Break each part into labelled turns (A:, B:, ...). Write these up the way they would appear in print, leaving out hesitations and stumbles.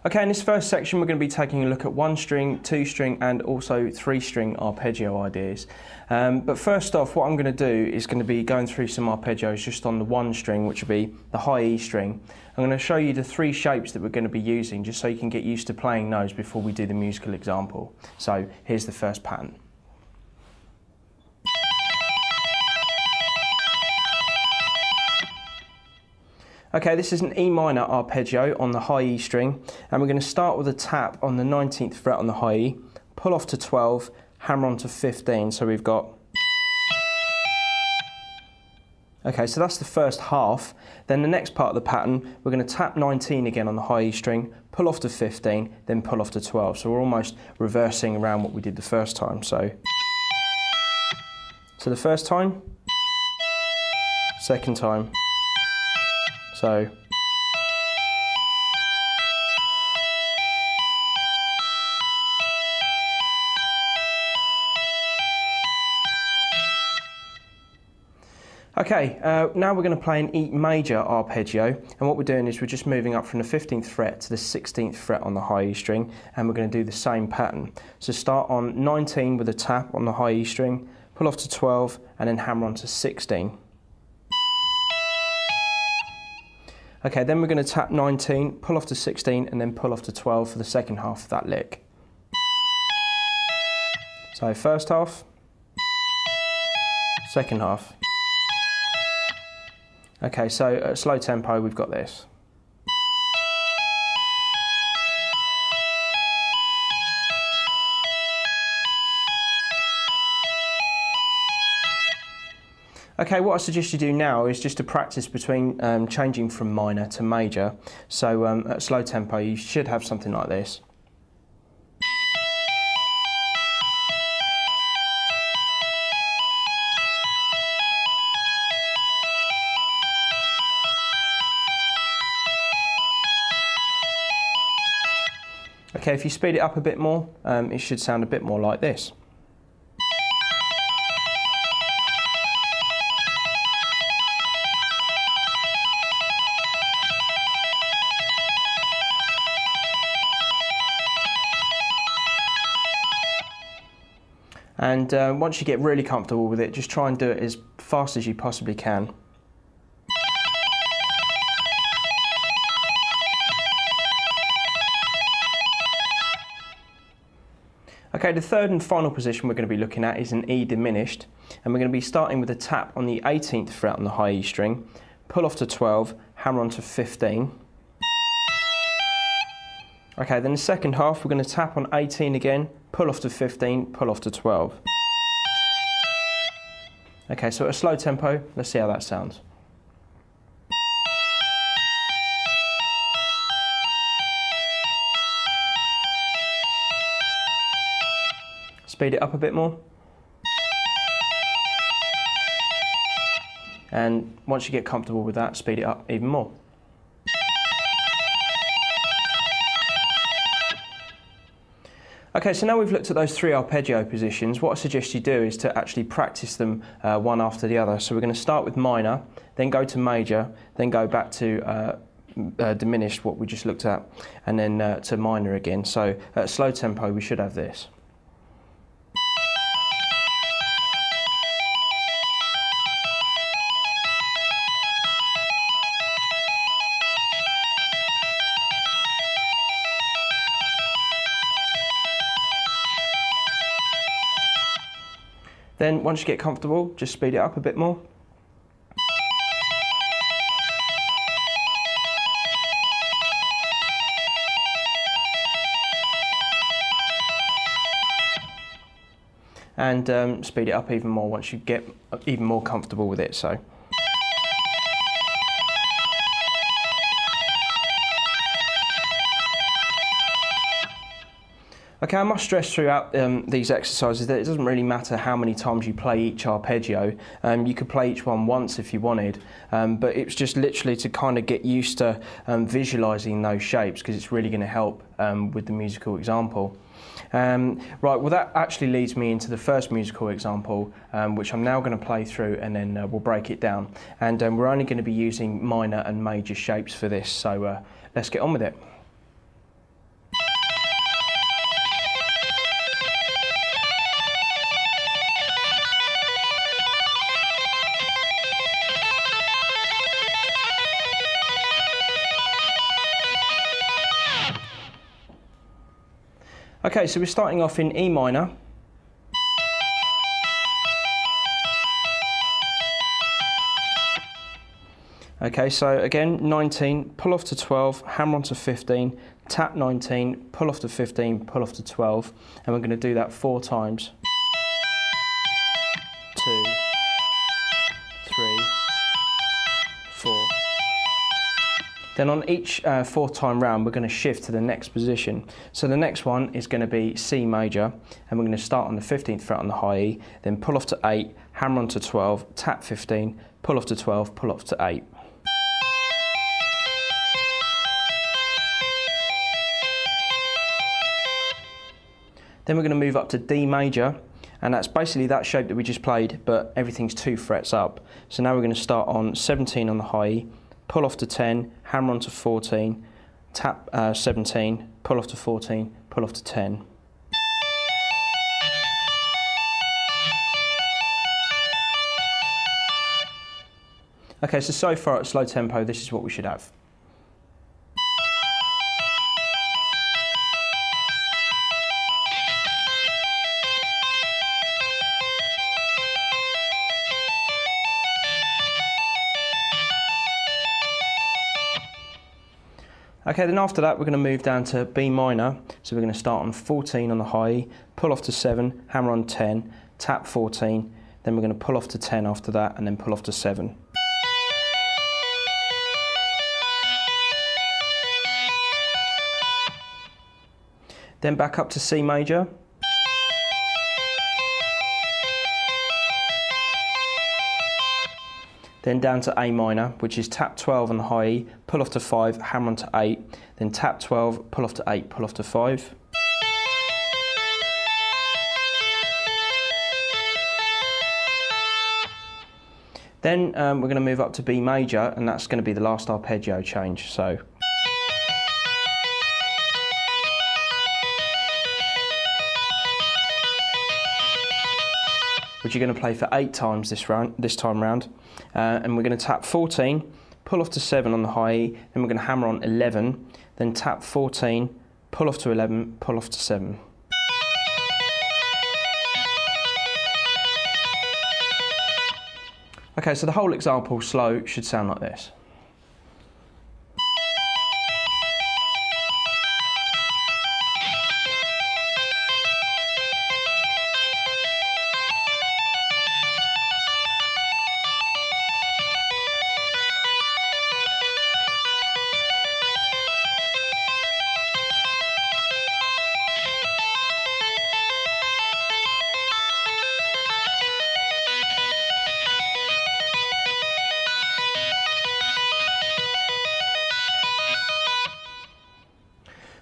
A: Okay, in this first section we're going to be taking a look at 1-string, 2-string and also 3-string arpeggio ideas. But first off, what I'm going to do is going to be going through some arpeggios just on the 1-string, which will be the high E string. I'm going to show you the 3 shapes that we're going to be using just so you can get used to playing those before we do the musical example. So here's the first pattern. Okay, this is an E minor arpeggio on the high E string, and we're going to start with a tap on the 19th fret on the high E, pull off to 12, hammer on to 15, so we've got... Okay, so that's the first half. Then the next part of the pattern, we're going to tap 19 again on the high E string, pull off to 15, then pull off to 12. So we're almost reversing around what we did the first time. So the first time, second time. So okay, now we're going to play an E major arpeggio, and what we're doing is we're just moving up from the 15th fret to the 16th fret on the high E string, and we're going to do the same pattern. So start on 19 with a tap on the high E string, pull off to 12 and then hammer on to 16. Okay, then we're going to tap 19, pull off to 16 and then pull off to 12 for the second half of that lick. So first half, second half. Okay, so at slow tempo we've got this. Okay, what I suggest you do now is just to practice between changing from minor to major. So at slow tempo you should have something like this. Okay, if you speed it up a bit more, it should sound a bit more like this. And once you get really comfortable with it, just try and do it as fast as you possibly can. Okay, the third and final position we're going to be looking at is an E diminished, and we're going to be starting with a tap on the 18th fret on the high E string, pull off to 12, hammer on to 15. Okay, then the second half we're going to tap on 18 again, pull off to 15, pull off to 12. Okay, so at a slow tempo, let's see how that sounds. Speed it up a bit more. And once you get comfortable with that, speed it up even more. Okay, so now we've looked at those 3 arpeggio positions, what I suggest you do is to actually practice them one after the other. So we're going to start with minor, then go to major, then go back to diminished, what we just looked at, and then to minor again. So at slow tempo we should have this. Then once you get comfortable, just speed it up a bit more. And speed it up even more once you get even more comfortable with it. So. Okay, I must stress throughout these exercises that it doesn't really matter how many times you play each arpeggio. You could play each one once if you wanted, but it's just literally to kind of get used to visualising those shapes, because it's really going to help with the musical example. Right, well that actually leads me into the first musical example, which I'm now going to play through, and then we'll break it down. And we're only going to be using minor and major shapes for this, so let's get on with it. Okay, so we're starting off in E minor. Okay, so again, 19, pull off to 12, hammer onto 15, tap 19, pull off to 15, pull off to 12, and we're going to do that 4 times. 2, 3, 4. Then on each 4th time round, we're going to shift to the next position. So the next one is going to be C major, and we're going to start on the 15th fret on the high E, then pull off to 8, hammer onto 12, tap 15, pull off to 12, pull off to 8. Then we're going to move up to D major, and that's basically that shape that we just played, but everything's 2 frets up. So now we're going to start on 17 on the high E, pull off to 10, hammer onto 14, tap 17, pull off to 14, pull off to 10. Okay, so far at slow tempo, this is what we should have. Okay, then after that we're going to move down to B minor, so we're going to start on 14 on the high E, pull off to 7, hammer on 10, tap 14, then we're going to pull off to 10 after that, and then pull off to 7. Then back up to C major. Then down to A minor, which is tap 12 on the high E, pull off to 5, hammer on to 8, then tap 12, pull off to 8, pull off to 5. Then we're going to move up to B major, and that's going to be the last arpeggio change. So which you're going to play for 8 times this time round. And we're going to tap 14, pull off to 7 on the high E, then we're going to hammer on 11, then tap 14, pull off to 11, pull off to 7. Okay, so the whole example slow should sound like this.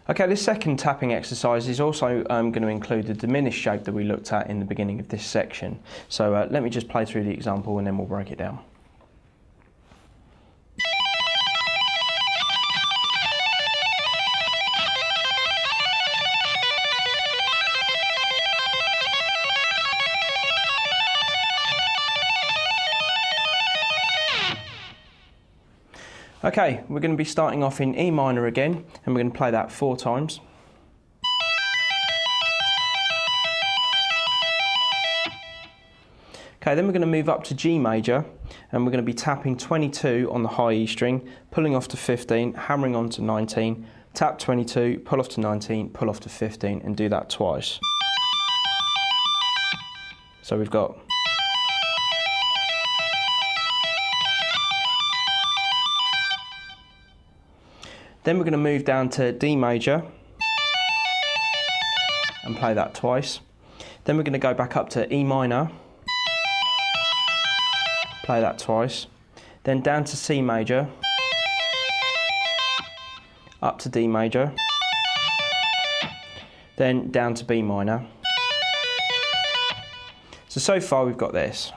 A: Okay, this second tapping exercise is also going to include the diminished shape that we looked at in the beginning of this section. So let me just play through the example and then we'll break it down. Okay, we're going to be starting off in E minor again, and we're going to play that 4 times. Okay, then we're going to move up to G major, and we're going to be tapping 22 on the high E string, pulling off to 15, hammering on to 19, tap 22, pull off to 19, pull off to 15, and do that twice. So we've got Then we're going to move down to D major and play that twice. Then we're going to go back up to E minor, play that twice. Then down to C major, up to D major, then down to B minor. So far we've got this.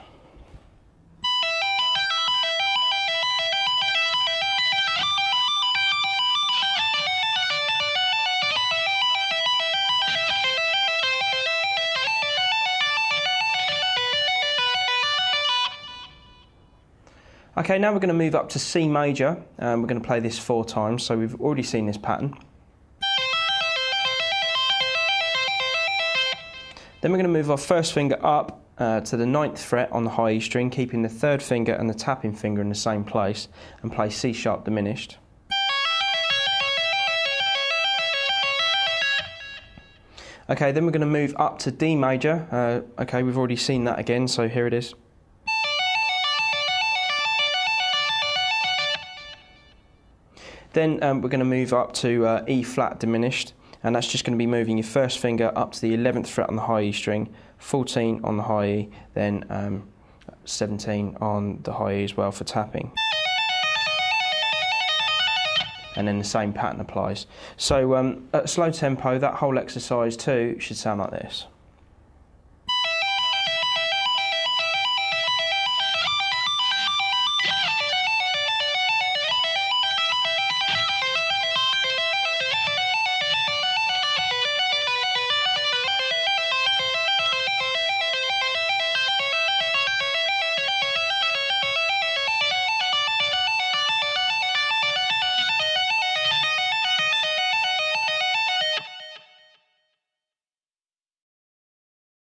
A: Okay, now we're going to move up to C major, and we're going to play this 4 times, so we've already seen this pattern. Then we're going to move our first finger up to the 9th fret on the high E string, keeping the 3rd finger and the tapping finger in the same place, and play C sharp diminished. Okay, then we're going to move up to D major. Okay, we've already seen that again, so here it is. Then we're going to move up to E flat diminished, and that's just going to be moving your first finger up to the 11th fret on the high E string, 14 on the high E, then 17 on the high E as well for tapping. And then the same pattern applies. So at a slow tempo, that whole exercise too should sound like this.